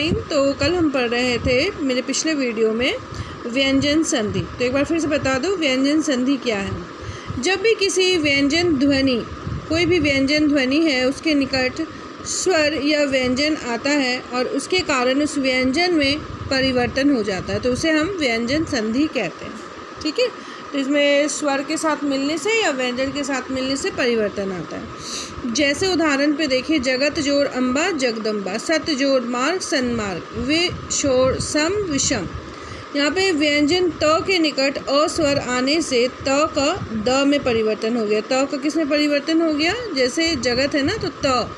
9। तो कल हम पढ़ रहे थे मेरे पिछले वीडियो में व्यंजन संधि। तो एक बार फिर से बता दूं व्यंजन संधि क्या है। जब भी किसी व्यंजन ध्वनि, कोई भी व्यंजन ध्वनि है, उसके निकट स्वर या व्यंजन आता है और उसके कारण उस व्यंजन में परिवर्तन हो जाता है, तो उसे हम व्यंजन संधि कहते हैं। ठीक है, तो इसमें स्वर के साथ मिलने से या व्यंजन के साथ मिलने से परिवर्तन आता है। जैसे उदाहरण पे देखिए, जगत जोड़ अम्बा जगदम्बा, सत्य जोड़ मार्ग सन्मार्ग, विशोर सम विषम। यहाँ पे व्यंजन त के निकट अ स्वर आने से त का द में परिवर्तन हो गया। त का किस में परिवर्तन हो गया? जैसे जगत है ना, तो त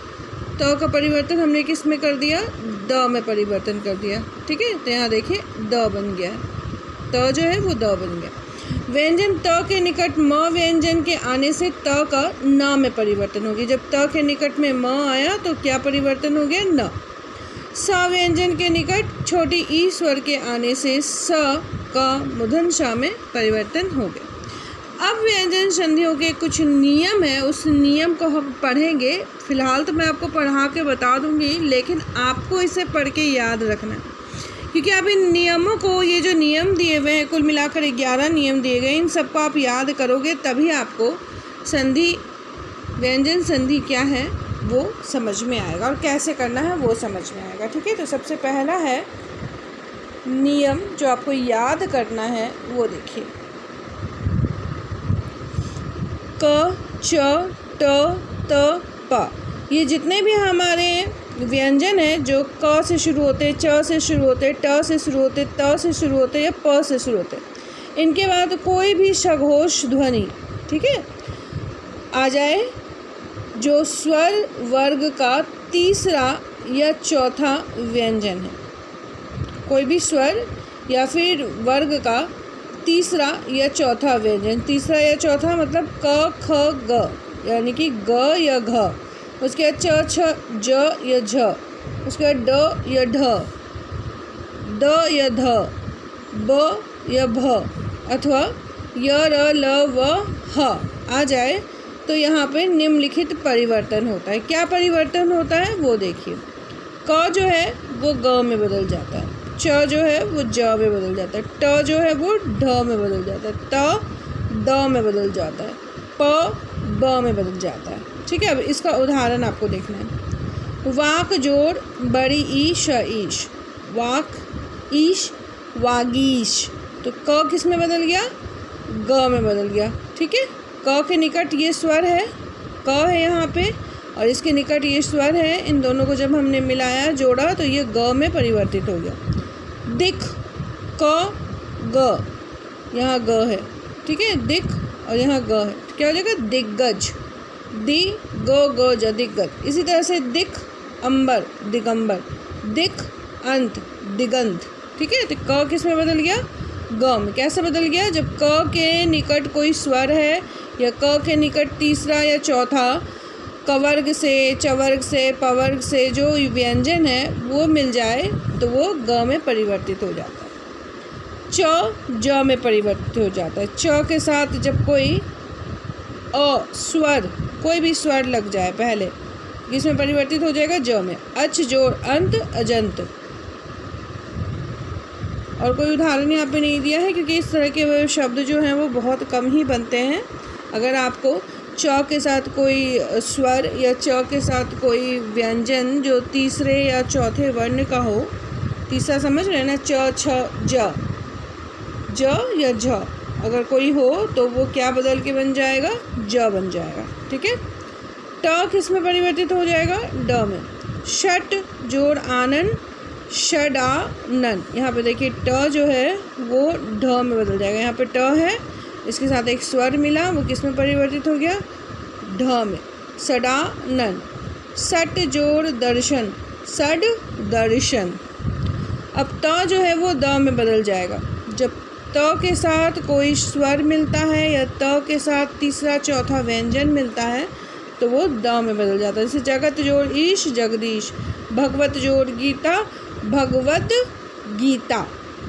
का परिवर्तन हमने किस में कर दिया? द में परिवर्तन कर दिया। ठीक है, तो यहाँ देखिए द बन गया, त जो है वो द बन गया। व्यंजन त के निकट म व्यंजन के आने से त का न में परिवर्तन हो गया। जब त के निकट में म आया तो क्या परिवर्तन हो गया? न। स व्यंजन के निकट छोटी ई स्वर के आने से स का मूर्धन श में परिवर्तन हो गया। अब व्यंजन संधियों के कुछ नियम है, उस नियम को हम पढ़ेंगे। फिलहाल तो मैं आपको पढ़ा के बता दूंगी, लेकिन आपको इसे पढ़ के याद रखना है, क्योंकि आप इन नियमों को, ये जो नियम दिए हुए हैं, कुल मिलाकर 11 नियम दिए गए, इन सबको आप याद करोगे तभी आपको संधि, व्यंजन संधि क्या है वो समझ में आएगा और कैसे करना है वो समझ में आएगा। ठीक है, तो सबसे पहला है नियम जो आपको याद करना है, वो देखिए, क च ट त प। ये जितने भी हमारे व्यंजन है जो क से शुरू होते, च से शुरू होते, ट से शुरू होते, त से शुरू होते या प से शुरू होते, इनके बाद कोई भी सघोष ध्वनि, ठीक है, आ जाए जो स्वर वर्ग का तीसरा या चौथा व्यंजन है। कोई भी स्वर या फिर वर्ग का तीसरा या चौथा व्यंजन, तीसरा या चौथा मतलब क ख ग, यानी कि ग या घ, उसके बाद च छ ज या झ, उसके बाद ड या ढ, द या ध, ब या भ, अथवा य र ल व ह आ जाए तो यहाँ पे निम्नलिखित परिवर्तन होता है। क्या परिवर्तन होता है वो देखिए। क जो है वो ग में बदल जाता है, च जो है वो ज में बदल जाता है, ट जो है वो ढ में बदल जाता है, त द में बदल जाता है, प ब में बदल जाता है। ठीक है, अब इसका उदाहरण आपको देखना है। वाक जोड़ बड़ी ईश ईश, वाक ईश वागीश। तो क किस में बदल गया? ग में बदल गया। ठीक है, क के निकट ये स्वर है, क है यहाँ पे, और इसके निकट ये स्वर है। इन दोनों को जब हमने मिलाया, जोड़ा, तो ये ग में परिवर्तित हो गया। दिख, क ग, यहाँ ग है। ठीक है, दिख और यहाँ ग है, क्या हो जाएगा? दिग्गज, दि ग ग ज, दिग्गज। इसी तरह से दिख अंबर दिगंबर, दिख अंत दिगंत। ठीक है, तो क किस में बदल गया? ग में। कैसे बदल गया? जब क के निकट कोई स्वर है या क के निकट तीसरा या चौथा कवर्ग से, चवर्ग से, पवर्ग से जो व्यंजन है वो मिल जाए तो वो ग में परिवर्तित हो जाता है। च ज में परिवर्तित हो जाता है। च के साथ जब कोई अ स्वर, कोई भी स्वर लग जाए पहले, इसमें परिवर्तित हो जाएगा ज में। अच जोड़ अंत अजंत। और कोई उदाहरण यहाँ पे नहीं दिया है, क्योंकि इस तरह के शब्द जो हैं वो बहुत कम ही बनते हैं। अगर आपको च के साथ कोई स्वर या च के साथ कोई व्यंजन जो तीसरे या चौथे वर्ण का हो, तीसरा समझ रहे हैं ना, च छ ज, ज या झ, अगर कोई हो तो वो क्या बदल के बन जाएगा? ज बन जाएगा। ठीक है, ट किस में परिवर्तित हो जाएगा? ड में। षट जोड़ आनन षडानन। यहाँ पे देखिए ट जो है वो ढ में बदल जाएगा। यहाँ पे ट है, इसके साथ एक स्वर मिला, वो किस में परिवर्तित हो गया? ढ में। षडानन। सट जोड़ दर्शन, सड दर्शन। अब त जो है वो द में बदल जाएगा। जब त के साथ कोई स्वर मिलता है या त के साथ तीसरा चौथा व्यंजन मिलता है तो वो द में बदल जाता है। जैसे जगत जोड़ ईश जगदीश, भगवत जोड़ गीता भगवत गीता,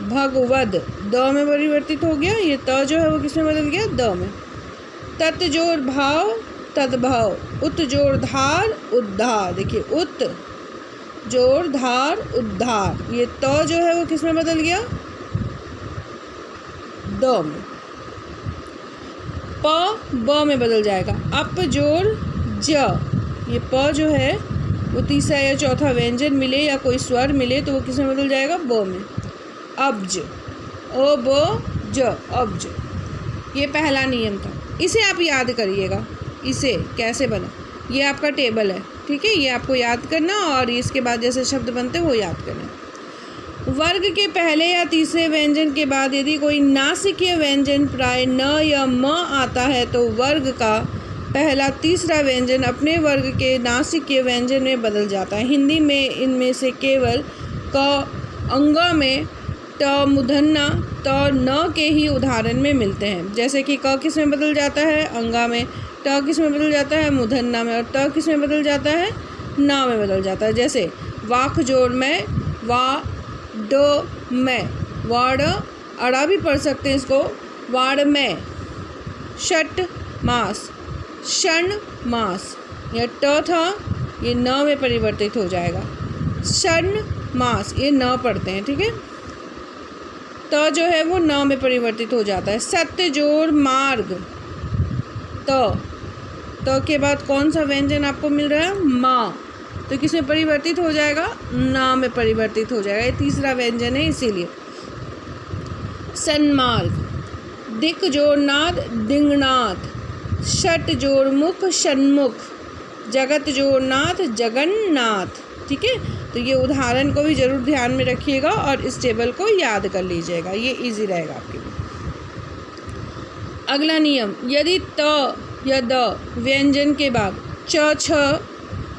भगवद द में परिवर्तित हो गया। ये त जो है वो किस में बदल गया? द में। तत् जोड़ भाव तद्भाव, उत जोड़ धार उद्धार। देखिए उत जोर धार उद्धार। ये त जो है वो किस में बदल गया, द में। प ब में बदल जाएगा। अप जोर ज, ये प जो है वो तीसरा या चौथा व्यंजन मिले या कोई स्वर मिले तो वो किस में बदल जाएगा, ब में। अब्ज, अ ब ज, अब्ज। ये पहला नियम था, इसे आप याद करिएगा। इसे कैसे बना, ये आपका टेबल है, ठीक है, ये आपको याद करना और इसके बाद जैसे शब्द बनते हैं वो याद करना। वर्ग के पहले या तीसरे व्यंजन के बाद यदि कोई नासिकीय व्यंजन प्राय न या म आता है तो वर्ग का पहला तीसरा व्यंजन अपने वर्ग के नासिकीय व्यंजन में बदल जाता है। हिंदी में इनमें से केवल क, अंगा में ट, मूर्धन्य त, न के ही उदाहरण में मिलते हैं। जैसे कि क किस में बदल जाता है, अंगा में। ट किस में बदल जाता है, मूर्धन्य में। और त किस में बदल जाता है, न में बदल जाता है। जैसे वाक जोड़ में, वा ड में, वाड़, अड़ा भी पढ़ सकते हैं इसको, वाड़ में। षट मास, क्षण मास। यह ट था, ये न में परिवर्तित हो जाएगा। क्षण मास, ये न पढ़ते हैं, ठीक है। त जो है वो न में परिवर्तित हो जाता है। सत्य जोड़ मार्ग, त के बाद कौन सा व्यंजन आपको मिल रहा है, मा, तो किस में परिवर्तित हो जाएगा, न में परिवर्तित हो जाएगा। ये तीसरा व्यंजन है इसीलिए। सन्मार्ग, दिक जोड़ नाद, दिंगनाथ। षट जोड़ मुख, षण्मुख। जगत जोड़ नाथ, जगन्नाथ। ठीक है, तो ये उदाहरण को भी जरूर ध्यान में रखिएगा और इस टेबल को याद कर लीजिएगा, ये इजी रहेगा आपके लिए। अगला नियम, यदि त या द व्यंजन के बाद च छ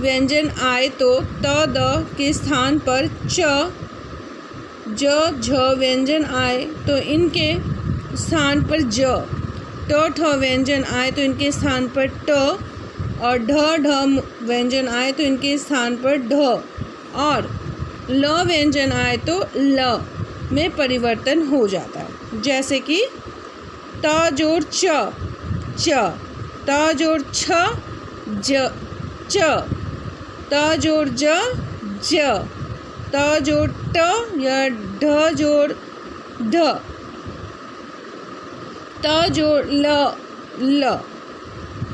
व्यंजन आए तो त द के स्थान पर च ज झ व्यंजन आए तो इनके स्थान पर ज, ट ठ व्यंजन आए तो इनके स्थान पर ट, और ढ ढ व्यंजन आए तो इनके स्थान पर ढ, और ल व्यंजन आए तो ल में परिवर्तन हो जाता है। जैसे कि त जोड़ च, च, त जोड़ छ, ज, च, त जोड़ ज, ज, त जोड़ ट या ढ जोड़ ढ, त जोड़ ल, ल,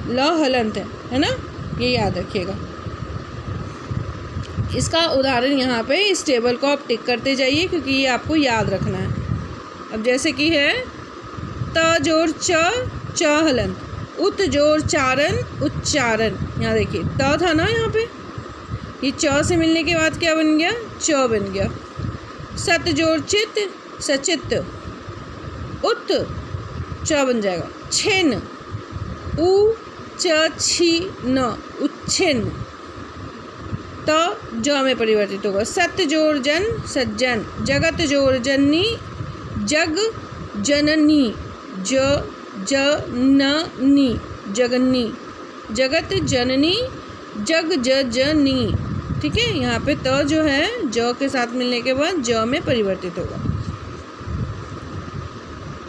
ल हलंत है ना, ये याद रखिएगा। इसका उदाहरण यहाँ पे इस टेबल को आप टिक करते जाइए क्योंकि ये आपको याद रखना है। अब जैसे कि है त जोड़ च, च हलंत। उत जोड़ चारण, उच्चारण। यहाँ देखिए त था ना, यहाँ पे ये च से मिलने के बाद क्या बन गया, च बन गया। सत जोड़ चित, सचित। उत च बन जाएगा। छिन, उ च छी न, उच्छिन्न। त ज में परिवर्तित होगा। सत्य जोड़ जन, सज्जन। जगत जोड़ जननी, जग जननी। ज जननी, जगन्नी। जगत जननी, जग जननी। ठीक है, यहाँ पे त जो है ज के साथ मिलने के बाद ज में परिवर्तित होगा।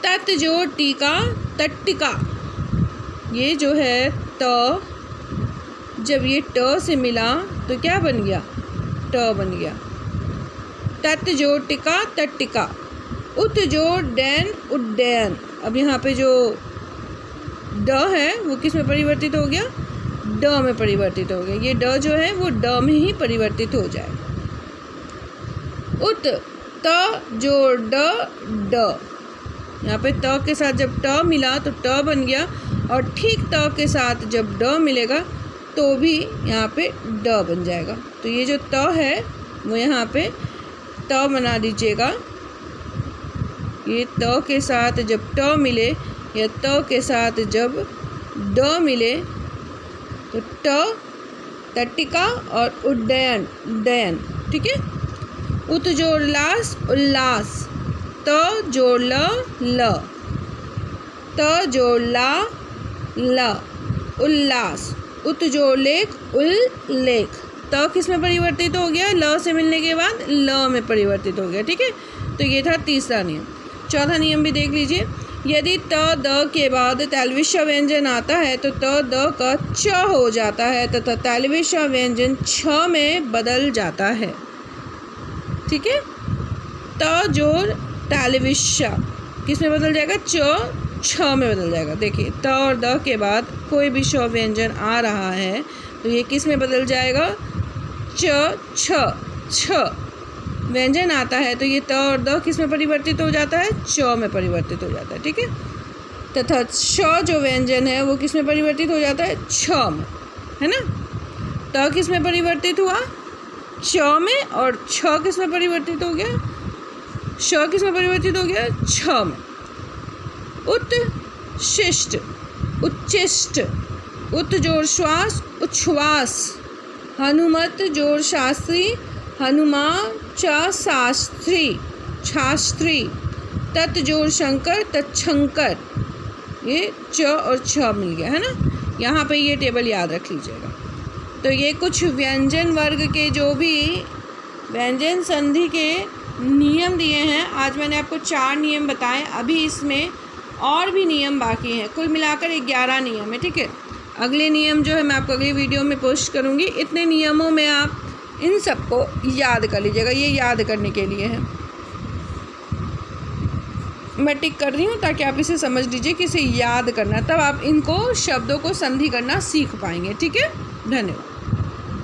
तत् जोड़ टीका, तट्टिका। ये जो है त, जब ये ट से मिला तो क्या बन गया, ट बन गया। तत् जोड़ टिका, तट्टिका। उत जोड़ डैन, उड्डयन। अब यहाँ पे जो ड है वो किस में परिवर्तित हो गया, ड में परिवर्तित हो गया। ये ड जो है वो ड में ही परिवर्तित हो जाएगा। उत त जोड़ ड, ड। यहाँ पे त के साथ जब ट मिला तो ट बन गया, और ठीक त के साथ जब ड मिलेगा तो भी यहाँ पे ड बन जाएगा। तो ये जो त है वो यहाँ पे त बना दीजिएगा। ये त के साथ जब ट मिले या त के साथ जब ड मिले तो ट, तट्टिका और उड्डयन, उड्डयन। ठीक है। उत जोड़ लास, उल्लास। त जोड़ ल, ल। त जोड़ ला, ल, उल्लास। उत जोड़ लेख, उल्लेख। त किस में परिवर्तित हो गया, ल से मिलने के बाद ल में परिवर्तित हो गया। ठीक है, तो ये था तीसरा नियम। चौथा नियम भी देख लीजिए। यदि त द के बाद तैलविषा व्यंजन आता है तो त द का च हो जाता है तथा तैलविषा व्यंजन छ में बदल जाता है। ठीक है, त जोड़ तैलविषा किस में बदल जाएगा? छ में बदल जाएगा। देखिए त और द के बाद कोई भी श व्यंजन आ रहा है तो ये किस में बदल जाएगा? छ व्यंजन आता है तो ये त और द किस में परिवर्तित हो जाता है? च में परिवर्तित हो जाता है। ठीक है, तथा श जो व्यंजन है वो किस में परिवर्तित हो जाता है? छ में, है ना। त किस में परिवर्तित हुआ? च में, और छ किस में परिवर्तित हो गया? श किस में परिवर्तित हो गया? छ में। उत्शिष्ट, उच्चिष्ट, उत जोड़ श्वास उच्छ्वास, हनुमत जोड़ शास्त्री हनुमा च शास्त्री शास्त्री, तत् जोड़ शंकर तत्शंकर। ये च और छ मिल गया, है ना। यहाँ पे ये टेबल याद रख लीजिएगा। तो ये कुछ व्यंजन वर्ग के जो भी व्यंजन संधि के नियम दिए हैं, आज मैंने आपको 4 नियम बताए। अभी इसमें और भी नियम बाकी हैं, कुल मिलाकर 11 नियम है। ठीक है, अगले नियम जो है मैं आपको अगली वीडियो में पोस्ट करूँगी। इतने नियमों में आप इन सबको याद कर लीजिएगा, ये याद करने के लिए है। मैं टिक कर रही हूँ ताकि आप इसे समझ लीजिए कि इसे याद करना, तब आप इनको शब्दों को संधि करना सीख पाएंगे। ठीक है, धन्यवाद।